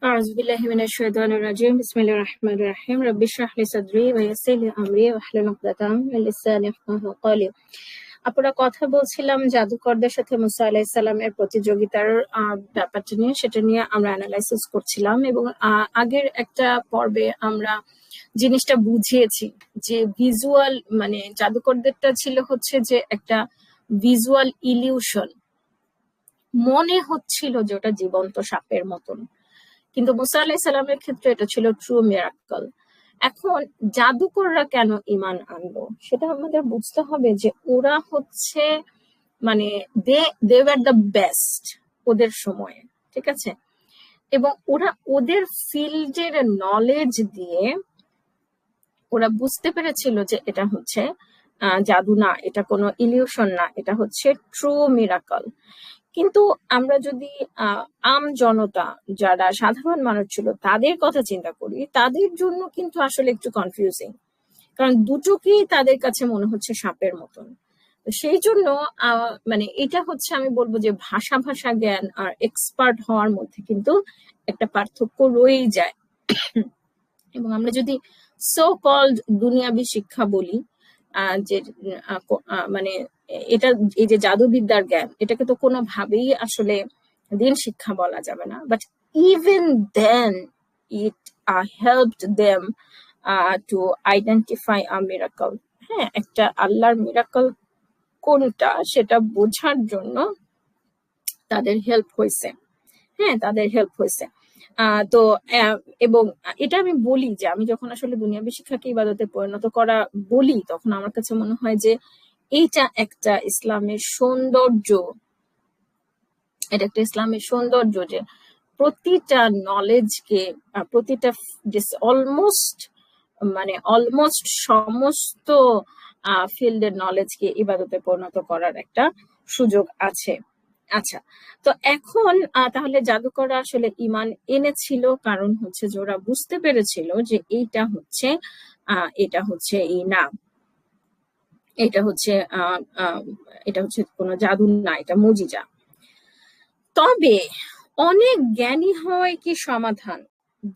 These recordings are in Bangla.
أعوذ بالله من الشيطان الرجيم بسم الله الرحمن الرحيم رب اشرح لي صدري ويسر لي أمري واحلل عقدة من لساني يفقهوا قولي। আপনারা কথা বলছিলাম জাদুকরদের সাথে মুসা আলাইহিস সালামের প্রতিযোগিতার ব্যাপারটা নিয়ে, সেটা নিয়ে আমরা অ্যানালাইসিস করছিলাম এবং আগের একটা পর্বে আমরা জিনিসটা বুঝিয়েছি যে ভিজুয়াল মানে জাদুকরদেরটা ছিল হচ্ছে যে একটা ভিজুয়াল ইলিউশন, মনে হচ্ছিল যে ওটা জীবন্ত সাপের মতন, কিন্তু মুসা আলাইহিস সালামের ক্ষেত্রে এটা ছিল ট্রু মিরাকল। এখন জাদুকররা কেন ঈমান আনলো সেটা আমাদের বুঝতে হবে যে ওরা হচ্ছে মানে দে ওয়ার দ্য বেস্ট ওদের সময়ে, ঠিক আছে? এবং ওরা ওদের ফিল্ডের নলেজ দিয়ে ওরা বুঝতে পেরেছিল যে এটা হচ্ছে জাদু না, এটা কোনো ইলিউশন না, এটা হচ্ছে ট্রু মিরাকল। কিন্তু আমরা যদি আম জনতা যারা সাধারণ মানুষ ছিল তাদের কথা চিন্তা করি, তাদের জন্য কিন্তু আসলে একটু কনফিউজিং, কারণ দুটোকেই তাদের কাছে মনে হচ্ছে সাপের মতন। সেই জন্য মানে এটা হচ্ছে আমি বলবো যে ভাষা জ্ঞান আর এক্সপার্ট হওয়ার মধ্যে কিন্তু একটা পার্থক্য রয়েই যায়। এবং আমরা যদি সো কল্ড দুনিয়াবি শিক্ষা বলি, যে মানে এটা এই যে জাদুবিদ্যার জ্ঞান, এটাকে তো কোনোভাবেই আসলে দিন শিক্ষা বলা যাবে না, but even then it helped them to identify a miracle. হ্যাঁ, একটা আল্লাহর মিরাকল কোনটা সেটা বোঝার জন্য তাদের হেল্প হয়েছে। হ্যাঁ, তাদের হেল্প হয়েছে। তো এবং এটা আমি বলি যে আমি যখন আসলে দুনিয়াবি শিক্ষাকে ইবাদতে পরিণত করা বলি, তখন আমার কাছে মনে হয় যে এইটা একটা ইসলামের সৌন্দর্য, এটা একটা ইসলামের সৌন্দর্য যে প্রতিটা নলেজকে, প্রতিটা অলমোস্ট সমস্ত ফিল্ডের নলেজকে ইবাদতে পরিণত করার একটা সুযোগ আছে। আচ্ছা, তো এখন তাহলে জাদুকররা আসলে ঈমান এনেছিল কারণ হচ্ছে যে ওরা বুঝতে পেরেছিল যে এটা হচ্ছে এই না, এটা হচ্ছে কোনো জাদু না, এটা মুজিজা। তবে অনেক জ্ঞানী হয় কি সমাধান?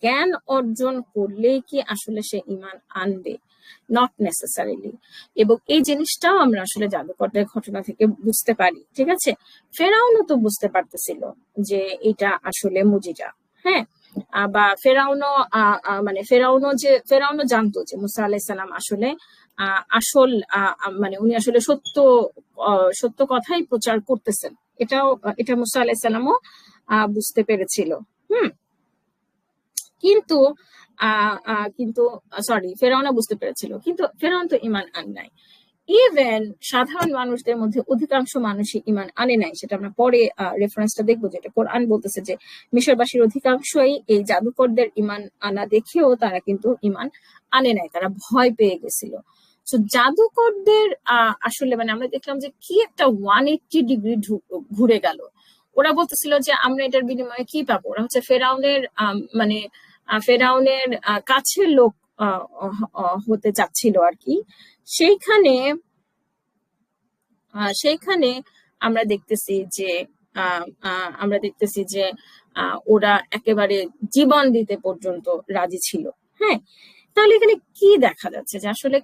জ্ঞান অর্জন করলেই কি আসলে সে ঈমান আনবে? Not necessarily. এবং এই জিনিসটাও আমরা আসলে জাদুকরদের ঘটনা থেকে বুঝতে পারি, ঠিক আছে? ফেরাউনও তো বুঝতে পারতেছিল যে এটা আসলে মুজিজা। হ্যাঁ, বা ফেরাউনও জানতো যে মুসা আলাইহিস সালাম আসলে আসল মানে উনি আসলে সত্য কথাই প্রচার করতেছেন। এটা মুসা আলাইহিস সালামও বুঝতে পেরেছিল। কিন্তু ফেরাউনও বুঝতে পেরেছিল, কিন্তু ফেরাউন তো ঈমান আনে নাই। ইভেন সাধারণ মানুষদের মধ্যে অধিকাংশ মানুষই ঈমান আনে নাই, সেটা আমরা পরে রেফারেন্সটা দেখবো, যেটা কোরআন বলতেছে যে মিশরবাসীর অধিকাংশই এই জাদুকরদের ঈমান আনা দেখেও তারা কিন্তু ঈমান আনে নাই, তারা ভয় পেয়ে গেছিল। তো জাদুকরদের আসলে মানে আমরা দেখলাম যে কি একটা 180 ডিগ্রি ঘুরে গেল। ওরা বলতেছিল যে আমরা এটার বিনিময়ে কি পাবো? ওরা হচ্ছে ফেরাউনের কাছের লোক হতে চাচ্ছিল আর কি। সেইখানে আমরা দেখতেছি যে ওরা একেবারে জীবন দিতে পর্যন্ত রাজি ছিল। হ্যাঁ, তাহলে এখানে কি দেখা যাচ্ছে যে আসলে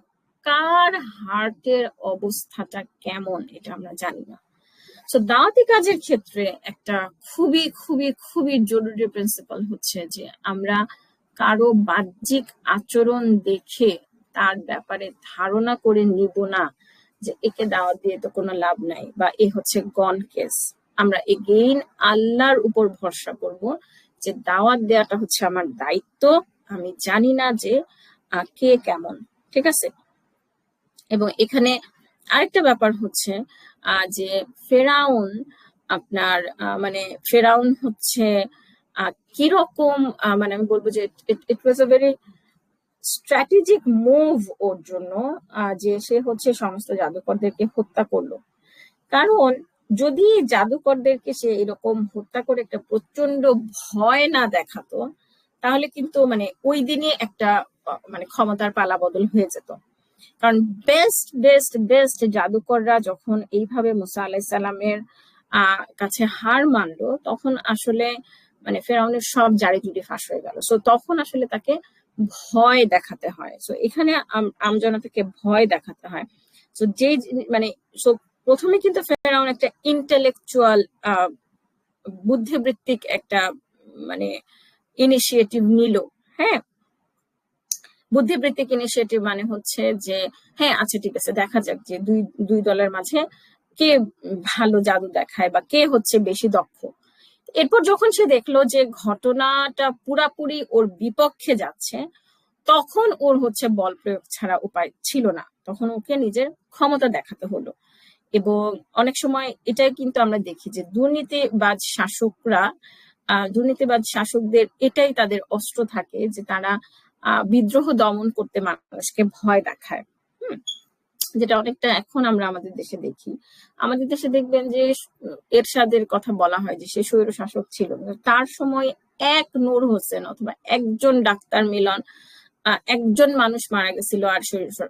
কার হার্টের অবস্থাটা কেমন এটা আমরা জানি না। তো দাওয়াতি কাজের ক্ষেত্রে একটা খুবই খুবই খুবই জরুরি প্রিন্সিপাল হচ্ছে যে আমরা কারো বাহ্যিক আচরণ দেখে তার ব্যাপারে ধারণা করে নিব না যে একে দাওয়াত দিয়ে তো কোনো লাভ নাই, বা এ হচ্ছে গন কেস। আমরা এগেইন আল্লাহর উপর ভরসা করব যে দাওয়াত দেওয়াটা হচ্ছে আমার দায়িত্ব, আমি জানি না যে কে কেমন, ঠিক আছে? এবং এখানে আরেকটা ব্যাপার হচ্ছে যে ফেরাউন হচ্ছে কিরকম, মানে আমি বলবো যে ইট ওয়াজ আ ভেরি স্ট্র্যাটেজিক মুভ ওর জন্য, যে সে হচ্ছে সমস্ত জাদুকরদেরকে হত্যা করলো। কারণ যদি জাদুকরদেরকে সে এরকম হত্যা করে একটা প্রচন্ড ভয় না দেখাতো, তাহলে কিন্তু মানে ওই দিনই একটা মানে ক্ষমতার পালা বদল হয়ে যেত। কারণ বেস্ট জাদুকররা যখন এইভাবে মুসা আলাইহিস সালামের কাছে হার মানলো, তখন আসলে মানে ফেরাউনের সব জারিজুরি ফাঁস হয়ে গেল। সো তখন আসলে তাকে ভয় দেখাতে হয়। সো এখানে আমজনতাকে ভয় দেখাতে হয়। সো যে মানে সো প্রথমে কিন্তু ফেরাউন একটা ইন্টেলেকচুয়াল বুদ্ধিবৃত্তিক একটা মানে ইনিশিয়েটিভ নিল। হ্যাঁ, বুদ্ধিবৃত্তিক ইনিশিয়েটিভ মানে হচ্ছে যে হ্যাঁ আচ্ছা ঠিক আছে, দেখা যাক যে দুই দলের মাঝে কে ভালো জাদু দেখায় বা কে হচ্ছে বেশি দক্ষ। এরপর যখন সে দেখলো যে ঘটনাটা পুরাপুরি ওর বিপক্ষে যাচ্ছে, তখন ওর হচ্ছে বল প্রয়োগ ছাড়া উপায় ছিল না, তখন ওকে নিজের ক্ষমতা দেখাতে হলো। এবং অনেক সময় এটাই কিন্তু আমরা দেখি যে দুর্নীতিবাজ শাসকদের এটাই তাদের অস্ত্র থাকে, যে তারা বিদ্রোহ দমন করতে মানুষকে ভয় দেখায়। যেটা অনেকটা এখন আমরা আমাদের দেশে দেখি। আমাদের দেশে দেখবেন যে এরশাদের কথা বলা হয় যে সে স্বৈর শাসক ছিল, তার সময় এক নূর হোসেন অথবা একজন ডাক্তার মিলন, একজন মানুষ মারা গেছিল আর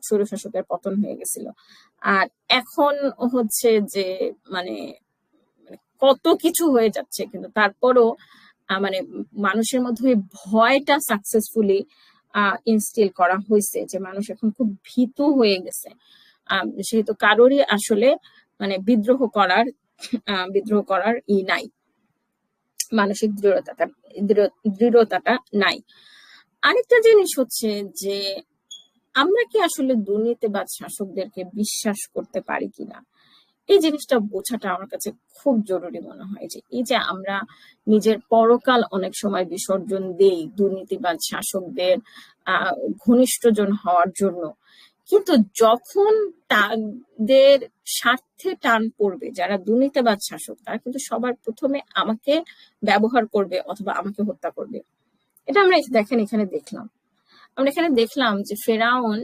স্বৈর শাসকের পতন হয়ে গেছিল। আর এখন হচ্ছে যে মানে কত কিছু হয়ে যাচ্ছে, কিন্তু তারপরও মানে মানুষের মধ্যে ভয়টা সাকসেসফুলি ইনস্টিল করা হয়েছে, যে মানুষ এখন খুব ভীতু হয়ে গেছে। সেহেতু কারোরই আসলে মানে বিদ্রোহ করার নাই, মানসিক দৃঢ়তাটা নাই। আরেকটা জিনিস হচ্ছে যে আমরা কি আসলে দুর্নীতিবাজ শাসকদেরকে বিশ্বাস করতে পারি কিনা, এই জিনিসটা বোঝাটা আমার কাছে খুব জরুরি মনে হয়। যে এই যে আমরা নিজের পরকাল অনেক সময় বিসর্জন দেই দুর্নীতিবাজ শাসকদের ঘনিষ্ঠজন হওয়ার জন্য, কিন্তু যখন তাদের স্বার্থে টান পড়বে, যারা দুর্নীতিবাজ শাসক তারা কিন্তু সবার প্রথমে আমাকে ব্যবহার করবে অথবা আমাকে হত্যা করবে। এটা আমরা এখানে দেখলাম যে ফেরাউন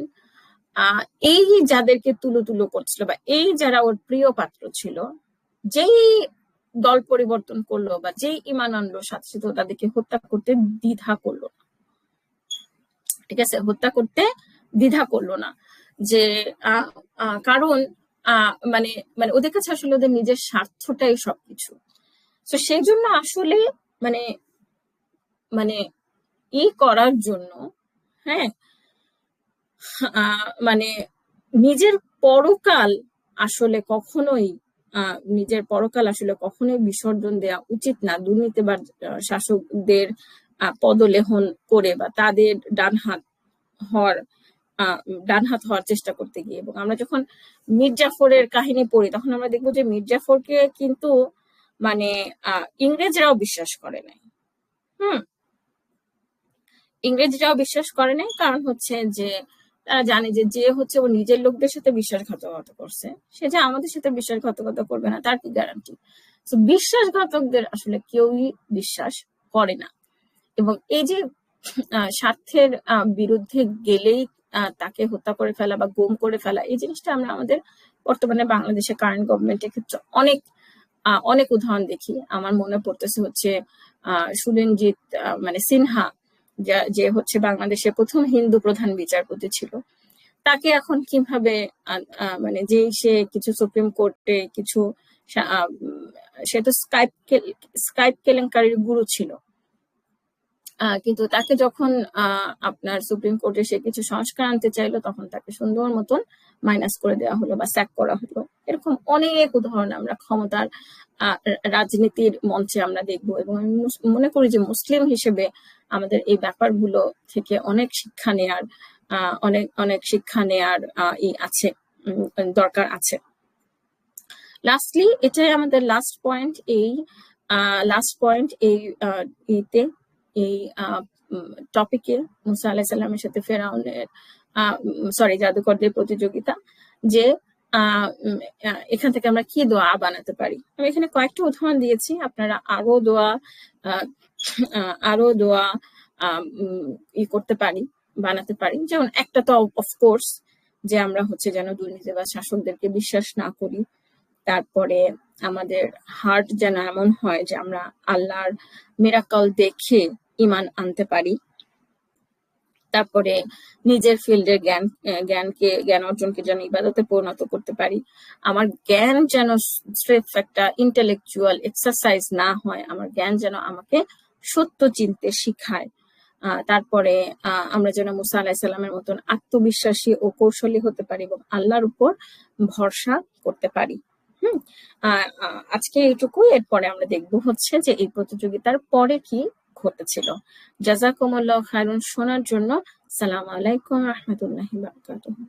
এই যাদেরকে তুলো করছিল বা এই যারা ওর প্রিয় পাত্র ছিল, যেই দল পরিবর্তন করলো বা যেই ঈমান আনলো, সাথে সাথে তাদেরকে হত্যা করতে দ্বিধা করলো না। ঠিক আছে, হত্যা করতে দ্বিধা করলো না, যে কারণ মানে মানে ওদের কাছে আসলে ওদের নিজের স্বার্থটাই সবকিছু। তো সেই জন্য আসলে মানে মানে করার জন্য, হ্যাঁ, মানে নিজের পরকাল আসলে কখনোই বিসর্জন দেওয়া উচিত না দুর্নীতিবাজ শাসকদের পদলেহন করে বা তাদের ডান হাত হওয়ার চেষ্টা করতে গিয়ে। এবং আমরা যখন মীর জাফরের কাহিনী পড়ি তখন আমরা দেখবো যে মীর জাফরকে কিন্তু মানে ইংরেজরাও বিশ্বাস করে নাই। ইংরেজরাও বিশ্বাস করে নাই, কারণ হচ্ছে যে তারা জানে যে যে হচ্ছে ও নিজের লোকদের সাথে বিশ্বাসঘাতকতা করছে, সে যে আমাদের সাথে বিশ্বাসঘাতকতা করবে না তার কি গ্যারান্টি। তো বিশ্বাসঘাতকদের আসলে কেউই বিশ্বাস করে না। এবং এই যে স্বার্থের বিরুদ্ধে গেলেই তাকে হত্যা করে ফেলা বা গুম করে ফেলা, এই জিনিসটা আমরা আমাদের বর্তমানে বাংলাদেশের কারেন্ট গভর্নমেন্টের ক্ষেত্রে অনেক উদাহরণ দেখি। আমার মনে পড়তেছে হচ্ছে সুরেনজিৎ মানে সিনহা, যে হচ্ছে বাংলাদেশের প্রথম হিন্দু প্রধান বিচারপতি ছিল, তাকে এখন কিভাবে মানে যে সে কিছু সুপ্রিম কোর্টে কিছু সে তো স্কাইপ কেলেঙ্কারির গুরু ছিল, কিন্তু তাকে যখন আপনার সুপ্রিম কোর্টে সে কিছু সংস্কার আনতে চাইলো তখন তাকে সুন্দর মতন মাইনাস করে দেওয়া হলো বা স্যাক করা হলো। এরকম অনেক উদাহরণ আমরা ক্ষমতার রাজনীতির মঞ্চে আমরা দেখবো। এবং আমি মনে করি যে মুসলিম হিসেবে আমাদের এই ব্যাপারগুলো থেকে অনেক শিক্ষা নেয়ার আছে, দরকার আছে। লাস্টলি এটাই আমাদের লাস্ট পয়েন্ট এই টপিকে, মুসা আলাইহিস সালামের সাথে ফেরাউনের জাদুকরদের প্রতিযোগিতা, যে এখান থেকে আমরা কি দোয়া বানাতে পারি। আমি এখানে কয়েকটা উদাহরণ দিয়েছি, আপনারা আরো দোয়া করতে পারি, বানাতে পারি। যেমন একটা তো অফকোর্স যে আমরা হচ্ছে যেন দুর্নীতিবাজ শাসকদেরকে বিশ্বাস না করি, তারপরে আমাদের হার্ট যেন এমন হয় যে আমরা আল্লাহর মিরাকল দেখে ঈমান আনতে পারি, তারপরে নিজের ফিল্ডের জ্ঞান অর্জনকে যেন ইবাদতে পরিণত করতে পারি। আমার জ্ঞান যেন স্রেফ একটা ইন্টেলেকচুয়াল এক্সারসাইজ না হয়, আমার জ্ঞান যেন আমাকে সত্য চিনতে শিখায়। তারপরে আমরা যেন মুসা আলাইহিস সালামের মতন আত্মবিশ্বাসী ও কৌশলী হতে পারি এবং আল্লাহর উপর ভরসা করতে পারি। আজকে এইটুকুই। এরপরে আমরা দেখব হচ্ছে যে এই প্রতিযোগিতার পরে কি ঘটেছিল। জাযাকুমুল্লাহু খায়রান। শোনার জন্য আসসালামু আলাইকুম ওয়া রাহমাতুল্লাহি ওয়া বারাকাতুহু।